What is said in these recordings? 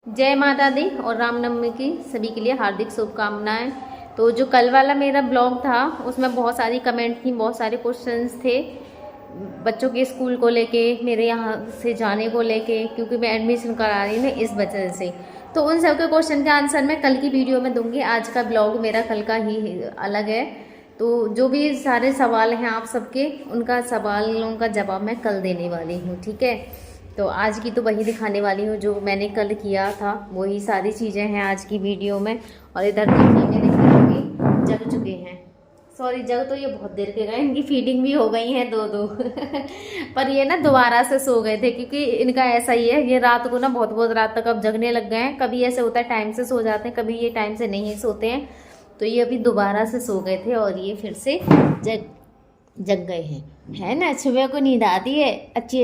जय माता दी और रामनवमी की सभी के लिए हार्दिक शुभकामनाएं। तो जो कल वाला मेरा ब्लॉग था उसमें बहुत सारी कमेंट थी, बहुत सारे क्वेश्चंस थे बच्चों के स्कूल को लेके, मेरे यहाँ से जाने को लेके, क्योंकि मैं एडमिशन करा रही हूँ इस वजह से। तो उन सब के क्वेश्चन के आंसर मैं कल की वीडियो में दूंगी। आज का ब्लॉग मेरा कल का ही अलग है। तो जो भी सारे सवाल हैं आप सबके, उनका सवालों का जवाब मैं कल देने वाली हूँ, ठीक है। तो आज की तो वही दिखाने वाली हूँ जो मैंने कल किया था, वही सारी चीज़ें हैं आज की वीडियो में। और इधर देखिए मेरे खिलौने जग चुके हैं। सॉरी, जग तो ये बहुत देर के गए, इनकी फीडिंग भी हो गई है दो दो पर ये ना दोबारा से सो गए थे, क्योंकि इनका ऐसा ही है, ये रात को ना बहुत बहुत रात तक अब जगने लग गए हैं। कभी ऐसे होता है टाइम से सो जाते हैं, कभी ये टाइम से नहीं सोते हैं। तो ये अभी दोबारा से सो गए थे और ये फिर से जग गए हैं, है ना। सुबह को नींद आती है अच्छी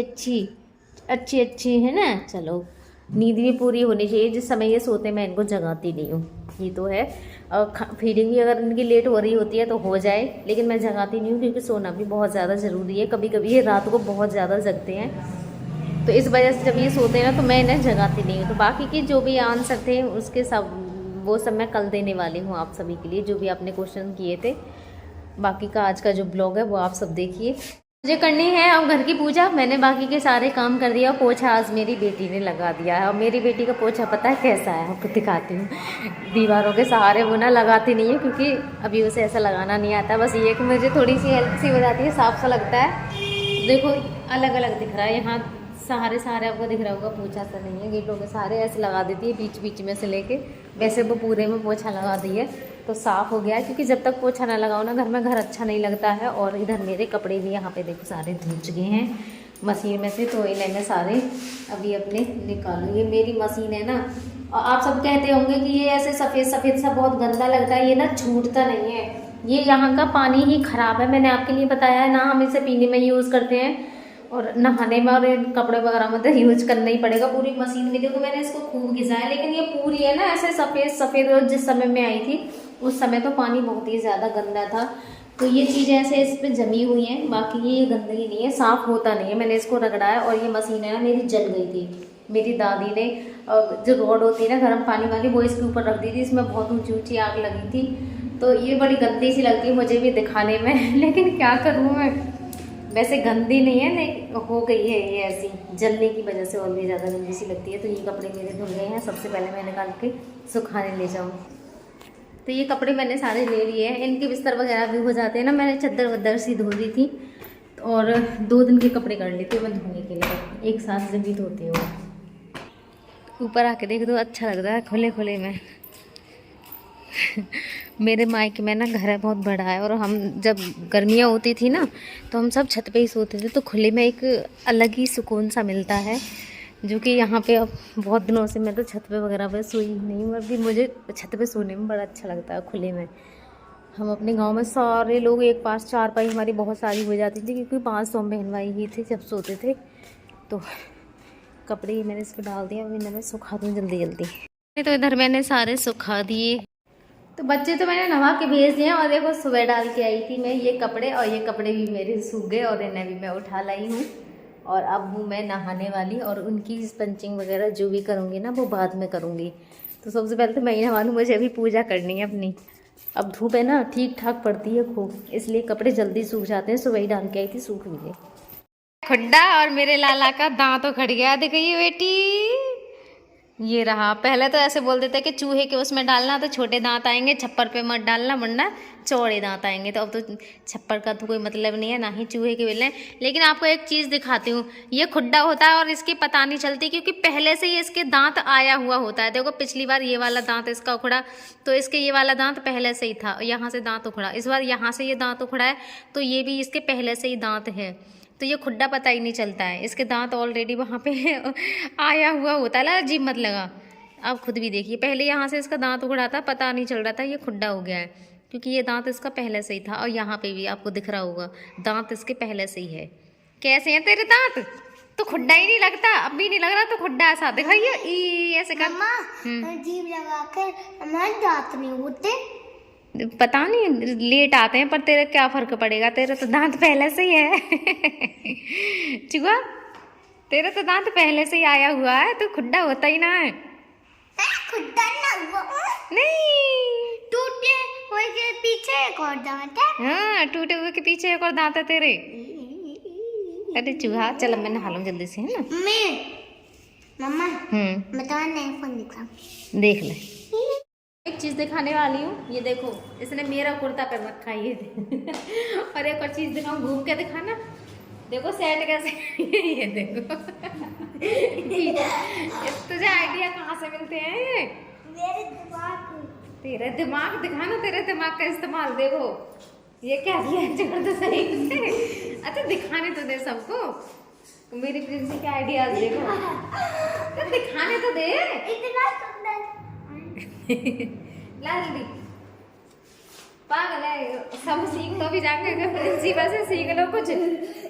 अच्छी, है ना। चलो, नींद भी पूरी होनी चाहिए। जिस समय ये सोते मैं इनको जगाती नहीं हूँ, ये तो है। और फीडिंग भी अगर इनकी लेट हो रही होती है तो हो जाए, लेकिन मैं जगाती नहीं हूँ, क्योंकि सोना भी बहुत ज़्यादा ज़रूरी है। कभी कभी ये रात को बहुत ज़्यादा जगते हैं, तो इस वजह से जब ये सोते हैं ना तो मैं इन्हें जगाती नहीं हूँ। तो बाकी के जो भी आंसर थे उसके सब वो सब मैं कल देने वाली हूँ आप सभी के लिए, जो भी आपने क्वेश्चन किए थे। बाकी का आज का जो ब्लॉग है वो आप सब देखिए। मुझे करनी है अब घर की पूजा। मैंने बाकी के सारे काम कर दिया। पोछा आज मेरी बेटी ने लगा दिया है, और मेरी बेटी का पोछा पता है कैसा है, आपको दिखाती हूँ। दीवारों के सहारे वो ना लगाती नहीं है, क्योंकि अभी उसे ऐसा लगाना नहीं आता। बस ये कि मुझे थोड़ी सी हेल्प सी हो जाती है, साफ सा लगता है। देखो अलग अलग दिख रहा है, यहाँ सहारे सहारे आपको दिख रहा होगा, पोछा सा नहीं है। गेटों के सहारे ऐसे लगा देती है, बीच बीच में से लेके। वैसे वो पूरे में पोछा लगा दी है, तो साफ़ हो गया है। क्योंकि जब तक पोछा ना लगाओ ना घर में, घर अच्छा नहीं लगता है। और इधर मेरे कपड़े भी यहाँ पे देखो सारे धुल चुके हैं मशीन में से, तो इन्हें मैं सारे अभी अपने निकालूँ। ये मेरी मशीन है ना, और आप सब कहते होंगे कि ये ऐसे सफ़ेद सफ़ेद सा बहुत गंदा लगता है। ये ना छूटता नहीं है, ये यहाँ का पानी ही ख़राब है। मैंने आपके लिए बताया है ना, हम इसे पीने में यूज़ करते हैं और नहाने में और कपड़े वगैरह में तो यूज करना ही पड़ेगा। पूरी मशीन में देखो मैंने इसको खूब घिसा है, लेकिन ये पूरी है ना ऐसे सफ़ेद सफ़ेद। और जिस समय मैं आई थी उस समय तो पानी बहुत ही ज़्यादा गंदा था, तो ये चीज़ें ऐसे इस पर जमी हुई हैं। बाकी ये गंदगी नहीं है, साफ़ होता नहीं है। मैंने इसको रगड़ा है, और ये मशीन है ना मेरी जल गई थी। मेरी दादी ने जो रोड होती है ना गर्म पानी वाली, वो इसके ऊपर रख दी थी। इसमें बहुत ऊँची ऊँची आग लगी थी, तो ये बड़ी गंदी सी लगती है मुझे भी दिखाने में लेकिन क्या करूँ मैं, वैसे गंदी नहीं है, नहीं हो गई है ये ऐसी जलने की वजह से, और भी ज़्यादा गंदी सी लगती है। तो ये कपड़े मेरे धुल गए हैं, सबसे पहले मैं निकाल के सुखाने ले जाऊँ। तो ये कपड़े मैंने सारे ले लिए हैं, इनके बिस्तर वगैरह भी हो जाते हैं ना। मैंने चद्दर वद्दर सी धो दी थी, और 2 दिन के कपड़े कर लेती हूँ मैं धोने के लिए, एक साथ जब भी धोती हूँ। ऊपर आके देख दो, अच्छा लग रहा है खुले खुले में मेरे मायके में ना घर बहुत बड़ा है, और हम जब गर्मियाँ होती थी ना तो हम सब छत पे ही सोते थे। तो खुले में एक अलग ही सुकून सा मिलता है, जो कि यहाँ पे अब बहुत दिनों से मैं तो छत पे वगैरह पे सोई नहीं हूँ। अभी मुझे छत पे सोने में बड़ा अच्छा लगता है खुले में। हम अपने गांव में सारे लोग एक पास चारपाई हमारी बहुत सारी हो जाती थी, क्योंकि 5 तो बहन भाई ही थे जब सोते थे। तो कपड़े मैंने इस पर डाल दिया, अभी इन्हें मैं सुखा दूँ जल्दी जल्दी। तो इधर मैंने सारे सुखा दिए। तो बच्चे तो मैंने नहा के भेज दिए, और देखो सुबह डाल के आई थी मैं ये कपड़े, और ये कपड़े भी मेरे सूख गए, और इन्हें भी मैं उठा लाई हूँ। और अब हूँ मैं नहाने वाली, और उनकी पंचिंग वगैरह जो भी करूँगी ना वो बाद में करूँगी। तो सबसे पहले तो मैं ही नहा लूँ, मुझे अभी पूजा करनी है अपनी। अब धूप है ना ठीक ठाक पड़ती है खूब, इसलिए कपड़े जल्दी सूख जाते हैं। सुबह ही डाल के आई थी, सूख भी गए। खुड्डा और मेरे लाला का दांत उखड़ गया, दिखाइए बेटी, ये रहा। पहले तो ऐसे बोल देते कि चूहे के उसमें डालना तो छोटे दांत आएंगे, छप्पर पे मत डालना वरना चौड़े दांत आएंगे। तो अब तो छप्पर का तो कोई मतलब नहीं है, ना ही चूहे के बेलने। लेकिन आपको एक चीज़ दिखाती हूँ, ये खुड्डा होता है और इसकी पता नहीं चलती, क्योंकि पहले से ही इसके दांत आया हुआ होता है। देखो पिछली बार ये वाला दांत इसका उखड़ा, तो इसके ये वाला दांत पहले से ही था, यहाँ से दांत उखड़ा। इस बार यहाँ से ये दांत उखड़ा है, तो ये भी इसके पहले से ही दांत है। तो ये खुड्डा पता ही नहीं चलता है, इसके दांत ऑलरेडी वहाँ पे आया हुआ होता है। अजीब मत लगा, आप खुद भी देखिए। पहले यहाँ से इसका दांत उखड़ा था, पता नहीं चल रहा था ये खुड्डा हो गया है, क्योंकि ये दांत इसका पहले से ही था। और यहाँ पे भी आपको दिख रहा होगा दांत इसके पहले से ही है। कैसे हैं तेरे दांत? तो खुड्डा ही नहीं लगता, अब भी नहीं लग रहा तो खुड्डा ऐसा दिखाइए, ई ऐसे कर। अजीब लगा कर हमारे दांत नहीं होते, पता नहीं लेट आते हैं, पर तेरे क्या फर्क पड़ेगा, तेरे तो दांत पहले से ही है चुआ, तेरा तो दांत पहले से ही आया हुआ है, तो खुड्डा होता ही ना है। नहीं, टूटे हुए के पीछे एक और दांत है। हाँ टूटे हुए के पीछे एक और दांत है तेरे। अरे चूहा, चल अब मैं नहा लूं जल्दी से, है ना। मम्मा मैं तो नया फोन दिखा, देख ले। एक चीज दिखाने वाली हूँ, ये देखो, इसने मेरा कुर्ता कर रखा है ये। और एक और चीज दिखाऊं, घूम के दिखाना, देखो सेट कैसे। ये देखो। तुझे आइडिया कहाँ से मिलते हैं ये? मेरे दिमाग, तेरे दिमाग दिखाना, तेरे दिमाग का इस्तेमाल देखो। ये क्या दिया है, जोड़ तो सही से। अच्छा दिखाने तो दे सबको, मेरी प्रिंसी के आइडियाज देखो, तो दिखाने तो दे। इतना सुंदर। ला जल्दी, पागल है, सब सीख तो भी जाएंगे, प्रिंसी वैसे सीख लो कुछ।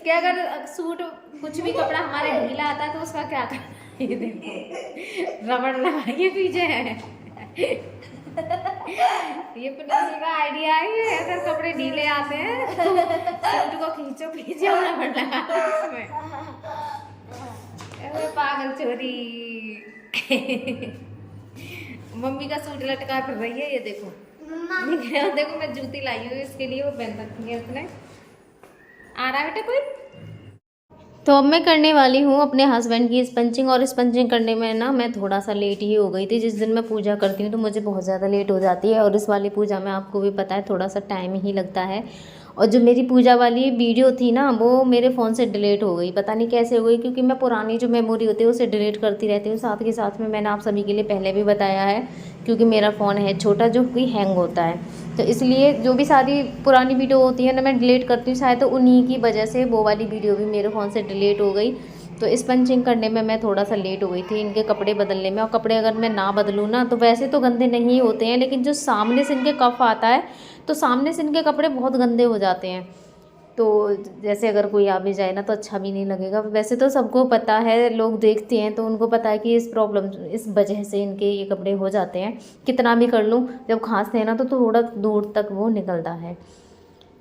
क्या अगर सूट कुछ भी कपड़ा हमारे ढीला आता है तो उसका क्या करना। ये देखो रबड़ लगाइए पीछे है। ये प्रिंसी का आइडिया है, अगर कपड़े ढीले आते हैं तो सूट को खींचो पीछे और रबड़ लगा दो उसमें। अरे पागल चोरी। मम्मी का सूट लटका फिर रही है, ये देखो। देखो मैं जूती लाई हूँ इसके लिए, वो पहन रखी है उसने। आ रहा है बेटा कोई? तो अब मैं करने वाली हूँ अपने हस्बैंड की स्पंचिंग, और स्पंचिंग करने में ना मैं थोड़ा सा लेट ही हो गई थी। जिस दिन मैं पूजा करती हूँ तो मुझे बहुत ज़्यादा लेट हो जाती है, और इस वाली पूजा में आपको भी पता है थोड़ा सा टाइम ही लगता है। और जो मेरी पूजा वाली वीडियो थी ना, वो मेरे फ़ोन से डिलीट हो गई, पता नहीं कैसे हो गई, क्योंकि मैं पुरानी जो मेमोरी होती है उसे डिलीट करती रहती हूँ। साथ के साथ में मैंने आप सभी के लिए पहले भी बताया है, क्योंकि मेरा फ़ोन है छोटा जो कि हैंग होता है, तो इसलिए जो भी सारी पुरानी वीडियो होती है ना मैं डिलीट करती हूँ। शायद तो उन्हीं की वजह से वो वाली वीडियो भी मेरे फ़ोन से डिलीट हो गई। तो स्पंचिंग करने में मैं थोड़ा सा लेट हो गई थी, इनके कपड़े बदलने में। और कपड़े अगर मैं ना बदलूँ ना तो वैसे तो गंदे नहीं होते हैं, लेकिन जो सामने से इनके कफ आता है तो सामने से इनके कपड़े बहुत गंदे हो जाते हैं। तो जैसे अगर कोई आ भी जाए ना तो अच्छा भी नहीं लगेगा। वैसे तो सबको पता है, लोग देखते हैं तो उनको पता है कि इस प्रॉब्लम, इस वजह से इनके ये कपड़े हो जाते हैं। कितना भी कर लूँ, जब खांसते हैं ना तो थोड़ा दूर तक वो निकलता है।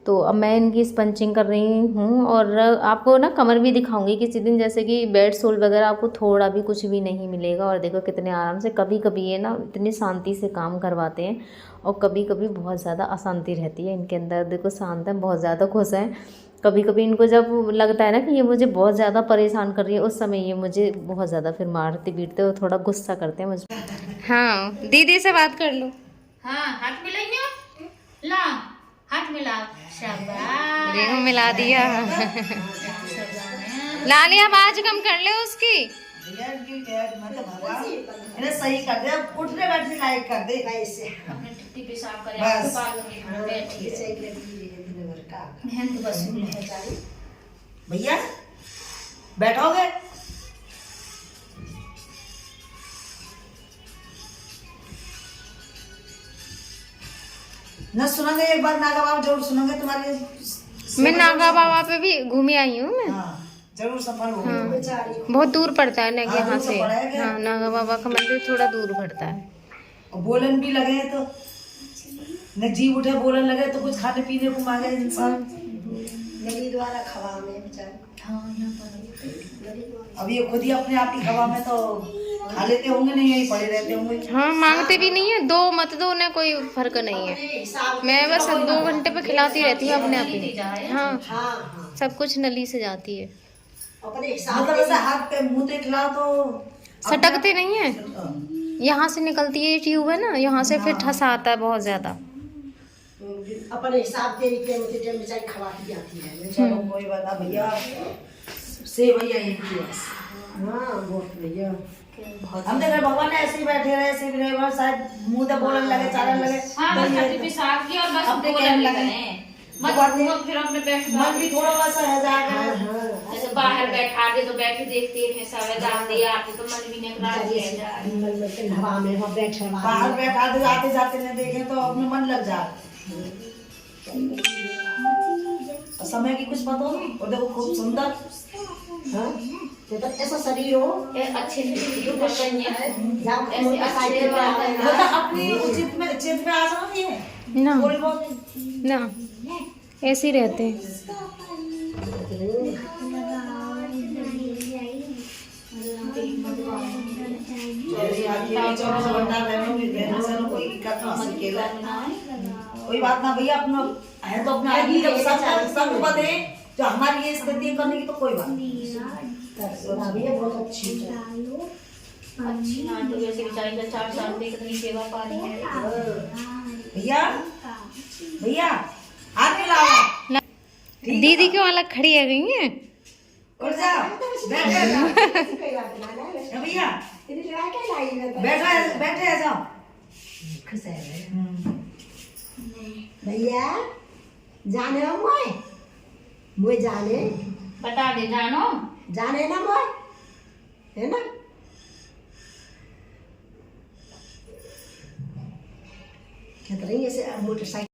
तो अब मैं इनकी स्पंचिंग कर रही हूँ, और आपको ना कमर भी दिखाऊंगी किसी दिन, जैसे कि बेड सोल वगैरह आपको थोड़ा भी कुछ भी नहीं मिलेगा। और देखो कितने आराम से, कभी कभी ये ना इतनी शांति से काम करवाते हैं, और कभी कभी बहुत ज़्यादा अशांति रहती है इनके अंदर। देखो शांत है, बहुत ज़्यादा खुश हैं। कभी कभी इनको जब लगता है ना कि ये मुझे बहुत ज़्यादा परेशान कर रही है, उस समय ये मुझे बहुत ज़्यादा फिर मारते पीटते और थोड़ा गुस्सा करते हैं मुझे। हाँ दीदी से बात कर लो। हाँ हाथ मिलाइए, ला हाथ मिला, शाबाश। देखो मिला दिया। लाली आवाज कम कर ले उसकी। सही कर दे, उठने बैठने लायक कर दे ऐसे। अपने टिट्टी पेशाब करे, बस। भैया बैठोगे? न सुनोगे, एक बार नागा बाबा जरूर सुनोगे तुम्हारे। मैं नागा बाबा पे भी घूमी आई हूँ मैं। हाँ, जरूर सफल हो। हाँ, बहुत दूर पड़ता है ना हाँ, यहाँ दूर से। तो पड़ेगा। हाँ नागा बाबा का मंदिर थोड़ा दूर पड़ता है। और बोलन भी लगे तो न जीव उठे, बोलन लगे तो कुछ खाने पीने को मांगे इंसान। गली द्वारा खवा में बेचारे। हाँ यहाँ पर अब ये खुद ही अपने आप की खवा में तो खा लेते होंगे, नहीं यही पड़े रहते होंगे। हाँ मांगते भी नहीं है, दो मत दो उन्हें कोई फर्क नहीं है। मैं बस 2 घंटे पे खिलाती रहती हूँ अपने आप ही। हाँ सब कुछ नली से जाती है। मतलब ऐसा हाथ पे मुंह पे खिलाओ तो सटकते नहीं है, यहाँ से निकलती है ये ट्यूब है ना, यहाँ से फिर ठसा आता है बहुत ज्यादा। अपने हिसाब से बेचारी खवाती जाती है। चलो कोई बात ना भैया, से भैया इनकी बस। हाँ बहुत भैया, हम देख रहे भगवान ऐसे ही बैठे रहे, ऐसे भी रहे, शायद मुंह तो बोलने लगे, चालन लगे। हाँ बस टिट्टी पेशाब किया और बस अपने बोलने कहने लगे। लगे। मत फिर अपने बैठ मन भी थोड़ा वैसा है जाएगा। जैसे बाहर बैठा दे तो बैठे देखते हैं, सब जान दिया आते तो मन भी निकला दिया। हवा में बाहर बैठा दे, आते जाते न देखें तो अपने मन लग जाए। समय की कुछ पता हो, और देखो खूब सुंदर। हाँ? तो ऐसा शरीर हो, अच्छे से वीडियो कर रही है, ऐसे अच्छे वाले मतलब अपनी उचित में आ जाओ। ये ना थोड़ी बहुत ना ऐसे ही रहते हैं। जैसे आज ये 24 घंटा रहने में रहने से कोई दिक्कत ना सकेला कोई बात ना भैया अपना है तो अपना आदमी जब सब बदे जो हमारी ये स्थिति करने की तो कोई बात नहीं भैया बहुत अच्छी है अच्छी ना तो वैसे बेचारी का 4 साल में कितनी सेवा पा रही है भैया भैया हाथ मिलाओ दीदी क्यों अलग खड़ी है गई है? उठ जाओ भैया बैठे जाओ खुश है भैया जाने मुझे जाने बता दे जानो जाने ना मोय है ना कहते रही ऐसे मोटरसाइकिल